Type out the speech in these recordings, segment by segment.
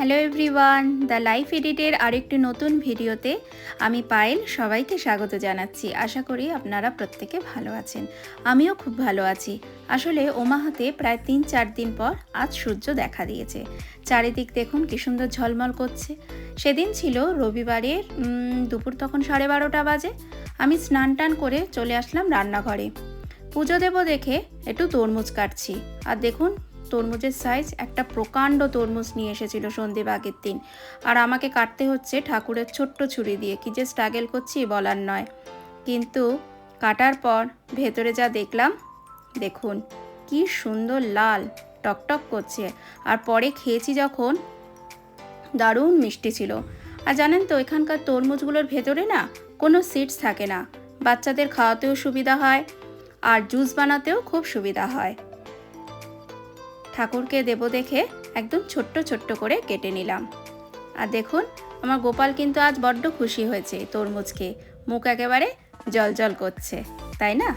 Hello everyone, the life এডিটের আরেকটি নতুন ভিডিওতে আমি পায়েল সবাইকে স্বাগত জানাচ্ছি। আশা করি আপনারা প্রত্যেকে ভালো আছেন। আমিও খুব ভালো আছি। আসলে ওমাহাতে প্রায় ৩-৪ দিন পর আজ সূর্য দেখা দিয়েছে। চারিদিক দেখুন কি সুন্দর ঝলমল করছে। সেদিন ছিল রবিবারের দুপুর তখন 12:30 বাজে। আমি স্নান টান করে চলে আসলাম রান্নাঘরে। পুজো দেব দেখে একটু তরমুজ কাটছি। আর দেখুন তরমুজের সাইজ একটা প্রকাণ্ড তরমুজ নিয়ে এসেছিল সন্দীপ আগের দিন, আর আমাকে কাটতে হচ্ছে ঠাকুরের ছোট্ট ছুরি দিয়ে। কি যে স্ট্রাগল করছি বলার নয়। কিন্তু কাটার পর ভেতরে যা দেখলাম, দেখুন কি সুন্দর লাল টকটক করছে। আর পরে খেয়েছি যখন, দারুণ মিষ্টি ছিল। আর জানেন তো এখানকার তরমুজগুলোর ভেতরে না কোনো সিডস থাকে না। বাচ্চাদের খাওয়াতেও সুবিধা হয় আর জুস বানাতেও খুব সুবিধা হয়। ঠাকুরকে দেব দেখে একদম ছোট্ট ছোট্ট করে কেটে নিলাম। আর দেখুন আমার গোপাল কিন্তু আজ বড্ড খুশি হয়েছে তরমুজকে, মুখ একেবারে জলজল করছে, তাই না?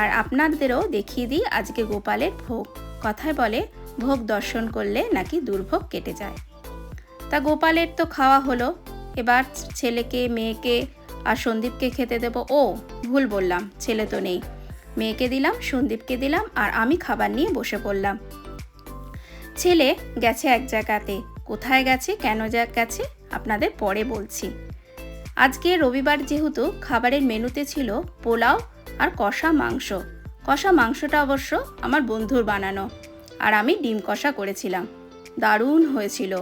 আর আপনাদেরও দেখিয়ে দিই আজকে গোপালের ভোগ। কথায় বলে ভোগ দর্শন করলে নাকি দুর্ভোগ কেটে যায়। তা গোপালের তো খাওয়া হলো, এবার ছেলেকে, মেয়েকে আর সন্দীপকে খেতে দেব। ও ভুল বললাম, ছেলে তো নেই। মেয়েকে দিলাম, সন্দীপকে দিলাম, আর আমি খাবার নিয়ে বসে পড়লাম। ছেলে গেছে এক জায়গাতে। কোথায় গেছে, কেন গেছে আপনাদের পরে বলছি। আজকে রবিবার যেহেতু খাবারের মেনুতে ছিল পোলাও আর কষা মাংস। কষা মাংসটা অবশ্য আমার বন্ধুর বানানো, আর আমি ডিম কষা করেছিলাম। দারুণ হয়েছিল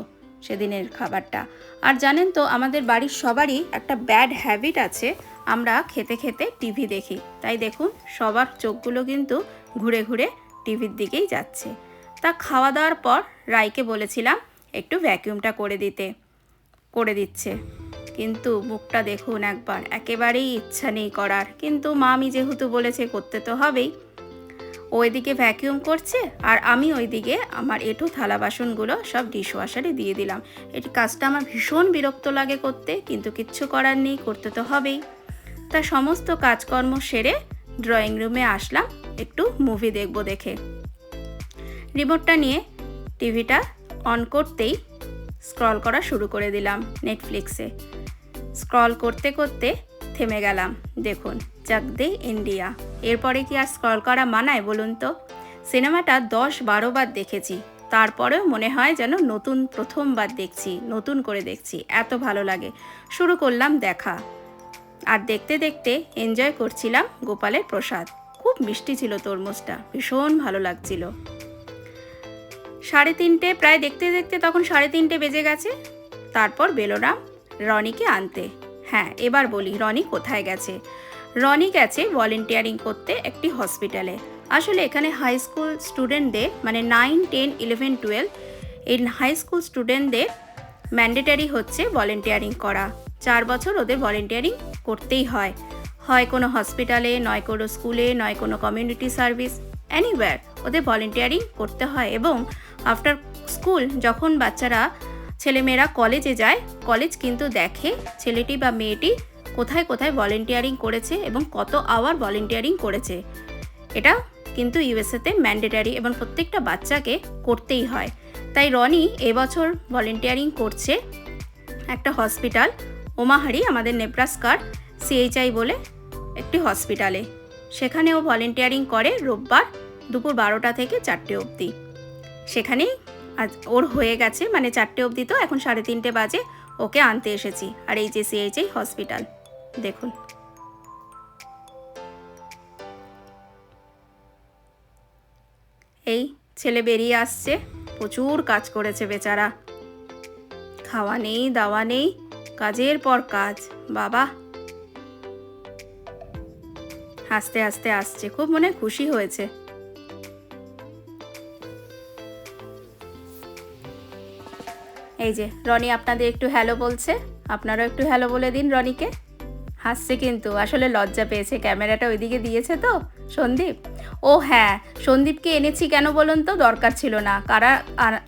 সেদিনের খাবারটা। আর জানেন তো আমাদের বাড়ির সবারই একটা ব্যাড হ্যাবিট আছে, আমরা খেতে খেতে টিভি দেখি। তাই দেখুন সবার চোখগুলো কিন্তু ঘুরে ঘুরে টিভির দিকেই যাচ্ছে। তা খাওয়া দাওয়ার পর রাইকে বলেছিলাম একটু ভ্যাকিউমটা করে দিচ্ছে। কিন্তু মুখটা দেখুন একবার, একেবারেই ইচ্ছা নেই করার। কিন্তু মামি যেহেতু বলেছে করতে তো হবেই। ওইদিকে ভ্যাকিউম করছে আর আমি ওইদিকে আমার এঁঠো থালা বাসনগুলো সব ডিশওয়াশারে দিয়ে দিলাম। এই কাজটা আমার ভীষণ বিরক্ত লাগে করতে, কিন্তু কিচ্ছু করার নেই, করতে তো হবেই। তা সমস্ত কাজকর্ম সেরে ড্রয়িং রুমে আসলাম একটু মুভি দেখব দেখে। রিমোটটা নিয়ে টিভিটা অন করতেই স্ক্রল করা শুরু করে দিলাম নেটফ্লিক্সে। স্ক্রল করতে করতে থেমে গেলাম। দেখুন চাক দে ইন্ডিয়া। এরপরে কি আর স্ক্রল করা মানায় বলুন তো? সিনেমাটা 10-12 বার দেখেছি, তারপরেও মনে হয় যেন নতুন প্রথমবার দেখছি, নতুন করে দেখছি, এত ভালো লাগে। শুরু করলাম দেখা, আর দেখতে দেখতে এনজয় করছিলাম গোপালের প্রসাদ। খুব মিষ্টি ছিল তরমুজটা, ভীষণ ভালো লাগছিল। 3:30 প্রায় দেখতে দেখতে তখন 3:30 বেজে গেছে। তারপর বেরোলাম রনিকে আনতে। হ্যাঁ, এবার বলি রনি কোথায় গেছে। রনি গেছে ভলেন্টিয়ারিং করতে একটি হসপিটালে। আসলে এখানে হাই স্কুল স্টুডেন্টদের, মানে 9, 10, 11, 12 এই হাই স্কুল স্টুডেন্টদের ম্যান্ডেটারি হচ্ছে ভলেন্টিয়ারিং করা। 4 বছর ওদের ভলেন্টিয়ারিং করতেই হয়। হয় কোনো হসপিটালে, নয় কোনো স্কুলে, নয় কোনো কমিউনিটি সার্ভিস, এনিওয়্যার ওদের ভলেন্টিয়ারিং করতে হয়। এবং আফটার স্কুল যখন বাচ্চারা, ছেলেমেয়েরা কলেজে যায়, কলেজ কিন্তু দেখে ছেলেটি বা মেয়েটি কোথায় কোথায় ভলেন্টিয়ারিং করেছে এবং কত আওয়ার ভলেন্টিয়ারিং করেছে। এটা কিন্তু ইউএসএতে ম্যান্ডেটারি এবং প্রত্যেকটা বাচ্চাকে করতেই হয়। তাই রনি এবছর ভলেন্টিয়ারিং করছে একটা হসপিটাল, ওমাহারি, আমাদের নেব্রাস্কার সিএইচআই বলে একটি হসপিটালে। সেখানে ও ভলেন্টিয়ারিং করে রোববার দুপুর 12টা থেকে 4টে অবধি। সেখানেই আজ ওর হয়ে গেছে, মানে 4টে অবধি, তো এখন 3:30 বাজে ওকে আনতে এসেছি। আর এই যে সিএইচআই হসপিটাল দেখুন। এই ছেলে বেরিয়ে আসছে, প্রচুর কাজ করেছে বেচারা। খাওয়া নেই, দাওয়া নেই, কাজের পর কাজ। বাবা হাসতে হাসতে আসছে, খুব মনে খুশি হয়েছে। এই যে রনি আপনাদের একটু হ্যালো বলছে, আপনারাও একটু হ্যালো বলে দিন রনিকে। হাসছে কিন্তু, আসলে লজ্জা পেয়েছে, ক্যামেরাটা ওইদিকে দিয়েছে তো সন্দীপ। ও হ্যাঁ, সন্দীপকে এনেছি কেন বলুন তো? দরকার ছিল না।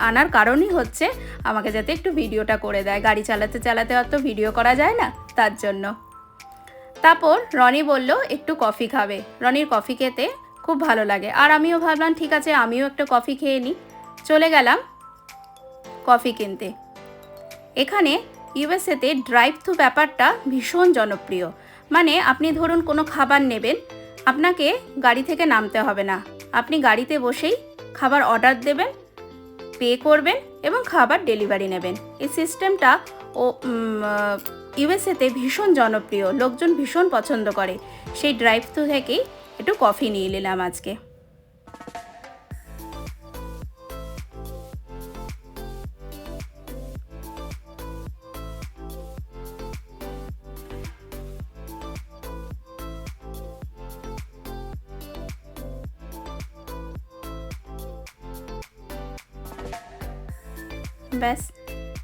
আনার কারণই হচ্ছে আমাকে যাতে একটু ভিডিওটা করে দেয়। গাড়ি চালাতে চালাতে অত ভিডিও করা যায় না, তার জন্য। তারপর রনি বলল একটু কফি খাবে। রনির কফি খেতে খুব ভালো লাগে, আর আমিও ভাবলাম ঠিক আছে আমিও একটা কফি খেয়ে নিই। চলে গেলাম কফি কিনতে। এখানে ইউএসএতে ড্রাইভ থ্রু ব্যাপারটা ভীষণ জনপ্রিয়। মানে আপনি ধরুন কোনো খাবার নেবেন, আপনাকে গাড়ি থেকে নামতে হবে না, আপনি গাড়িতে বসেই খাবার অর্ডার দেবেন, পে করবেন এবং খাবার ডেলিভারি নেবেন। এই সিস্টেমটা ইউএসএতে ভীষণ জনপ্রিয়, লোকজন ভীষণ পছন্দ করে। সেই ড্রাইভ থ্রু থেকেই একটু কফি নিয়ে নিলাম আজকে। ব্যাস,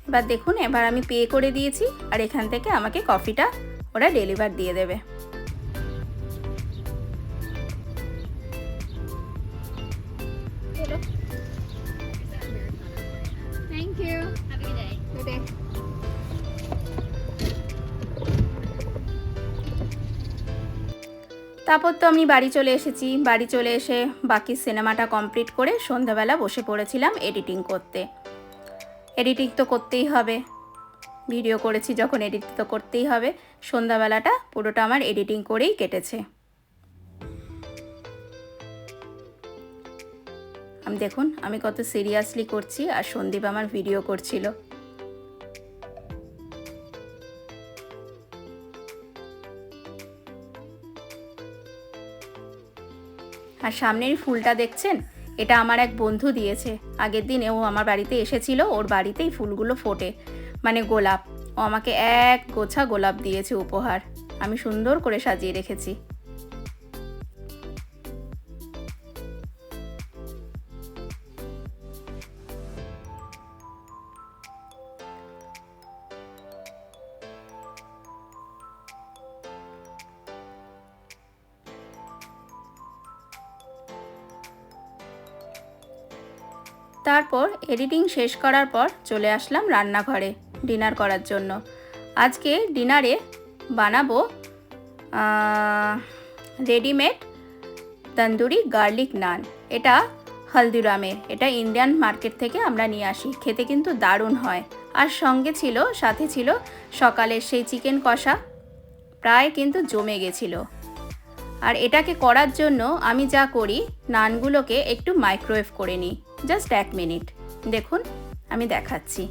এবার দেখুন, এবার আমি পে করে দিয়েছি আর এখান থেকে আমাকে কফিটা ওরা ডেলিভার দিয়ে দেবে। Thank you. Have a good day. Good day. তারপর তো আমি বাড়ি চলে এসেছি। বাড়ি চলে এসে বাকি সিনেমাটা কমপ্লিট করে সন্ধ্যাবেলা বসে পড়েছিলাম এডিটিং করতে। এডিটিং তো করতেই হবে, ভিডিও করেছি যখন এডিট তো করতেই হবে। সন্ধ্যাবেলাটা পুরোটা আমার এডিটিং করেই কেটেছে। আমি দেখুন আমি কত সিরিয়াসলি করছি আর সন্দীপ আমার ভিডিও করছিল। আর সামনের ফুলটা দেখছেন, এটা আমার এক বন্ধু দিয়েছে। আগের দিন ও আমার বাড়িতে এসেছিল, ওর বাড়িতেই ফুলগুলো ফোটে, মানে গোলাপ। ও আমাকে এক গোছা গোলাপ দিয়েছে উপহার, আমি সুন্দর করে সাজিয়ে রেখেছি। তারপর এডিটিং শেষ করার পর চলে আসলাম রান্নাঘরে ডিনার করার জন্য। আজকে ডিনারে বানাবো রেডিমেড তন্দুরি গার্লিক নান। এটা হলদিরামের, এটা ইন্ডিয়ান মার্কেট থেকে আমরা নিয়ে আসি। খেতে কিন্তু দারুণ হয়। আর সাথে ছিল সকালের সেই চিকেন কষা, প্রায় কিন্তু জমে গেছিলো। আর এটাকে করার জন্য আমি যা করি, নানগুলোকে একটু মাইক্রোওয়েভ করে নিই, জাস্ট 1 মিনিট। দেখুন আমি দেখাচ্ছি।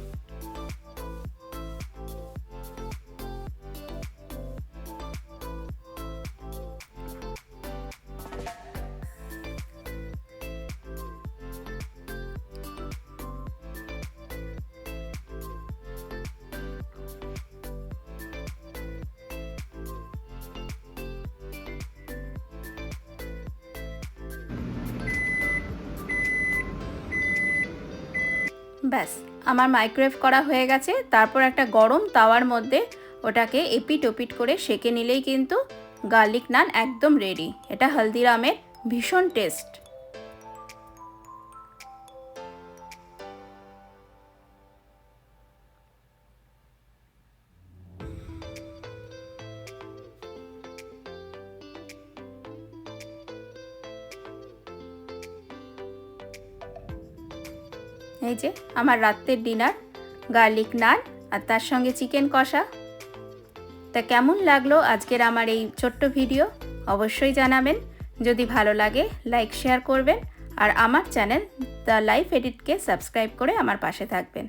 ব্যাস, আমার মাইক্রোওয়েভ করা হয়ে গেছে। তারপর একটা গরম তাওয়ার মধ্যে ওটাকে এপিট ওপিট করে সেঁকে নিলেই কিন্তু গার্লিক নান একদম রেডি। এটা হলদিরামের, ভীষণ টেস্ট। এই যে আমার রাতের ডিনার, গার্লিক নান আর তার সঙ্গে চিকেন কষা। তা কেমন লাগলো আজকের আমার এই ছোট্ট ভিডিও অবশ্যই জানাবেন। যদি ভালো লাগে লাইক শেয়ার করবেন আর আমার চ্যানেল দ্য লাইফ এডিটকে সাবস্ক্রাইব করে আমার পাশে থাকবেন।